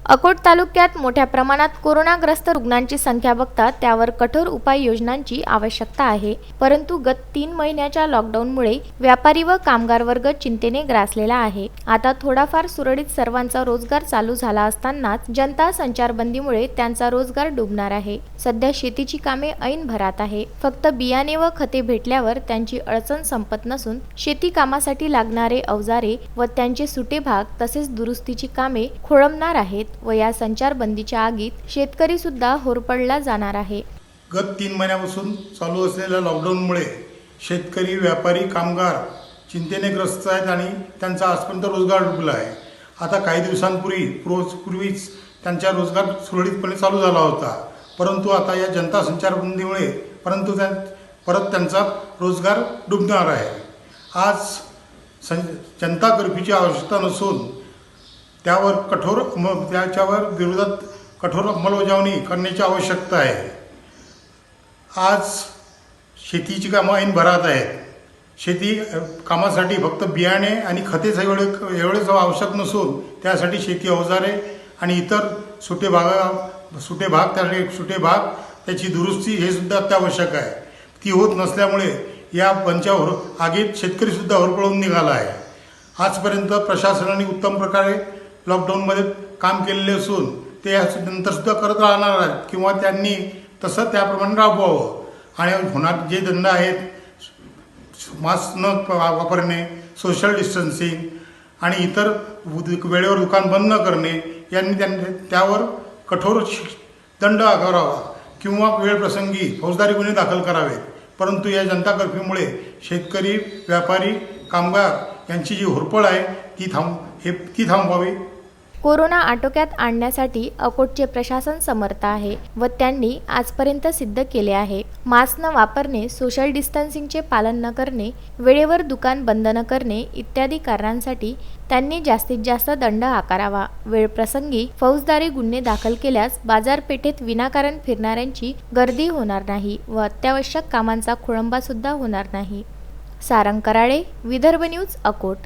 अकोट तालुक्यात मोठ्या प्रमाणात कोरोनाग्रस्त रुग्णांची संख्या बघता त्यावर कठोर उपाययोजनांची आवश्यकता आहे। परंतु गत 3 महिन्याच्या लॉकडाऊनमुळे व्यापारी व कामगार वर्ग चिंतेने ग्रासलेला आहे। आता थोडाफार सुरळीत सर्वांचा रोजगार चालू झाला असतानाच जनता संचारबंदीमुळे त्यांचा रोजगार डुबणार आहे। सध्या शेतीची कामे ऐन भरात आहे। फक्त बियाणे व खते भेटल्यावर त्यांची अडचण संपत नसून शेती कामासाठी लागणारे अवजारे व त्यांचे सुटे भाग तसेच दुरुस्तीची कामे खोळंबणार आहेत व या संचारबंदीच्या आगीत शेतकरी सुद्धा होरपळला जाणार आहे। गत 3 महिन्यापासून चालू असलेल्या लॉकडाऊनमुळे शेतकरी, व्यापारी, कामगार चिंतेने ग्रस्त आहेत आणि त्यांचा आजपर्यंत रोजगार डुबला आहे। आता काही दिवसांपूर्वीच त्यांचा रोजगार सुरळीतपणे चालू झाला होता, परंतु आता या जनता संचारबंदीमुळे परत त्यांचा रोजगार डुबणार आहे। आज जनता कर्फ्यूची आवश्यकता नसून त्याच्यावर विरोधात कठोर अंमलबजावणी करण्याची आवश्यकता आहे। आज शेतीची कामं ऐन भरात आहेत। शेती कामासाठी फक्त बियाणे आणि खतेच एवढेच आवश्यक नसून त्यासाठी शेती अवजारे आणि इतर सुटे भाग त्याची दुरुस्ती हे सुद्धा अत्यावश्यक आहे। ती होत नसल्यामुळे या आगीत शेतकरी सुद्धा होरपळून निघाला आहे। आजपर्यंत प्रशासनाने उत्तम प्रकारे लॉकडाऊनमध्ये काम केलेले असून ते नंतर सुद्धा करत राहणार आहेत किंवा त्यांनी तसं त्याप्रमाणे राबवावं आणि होणार जे धंदा आहेत, मास्क न वापरणे, सोशल डिस्टन्सिंग आणि इतर वेळेवर दुकान बंद न करणे यांनी त्यावर कठोर दंड आकारावा किंवा वेळप्रसंगी फौजदारी गुन्हे दाखल करावेत। परंतु या जनता कर्फ्यूमुळे शेतकरी, व्यापारी, कामगार यांची जी होरपळ आहे ती थांबवावी। कोरोना आटोक्यात आणण्यासाठी अकोटचे प्रशासन समर्थ आहे व त्यांनी आजपर्यंत सिद्ध केले आहे। मास्क न वापरणे, सोशल डिस्टन्सिंगचे पालन न करणे, वेळेवर दुकान बंद न करणे इत्यादी कारणांसाठी त्यांनी जास्तीत जास्त दंड आकारावा। वेळप्रसंगी फौजदारी गुन्हे दाखल केल्यास बाजारपेठेत विनाकारण फिरणाऱ्यांची गर्दी होणार नाही व अत्यावश्यक कामांचा खोळंबा सुद्धा होणार नाही। सारंग कराळे, विदर्भ न्यूज, अकोट।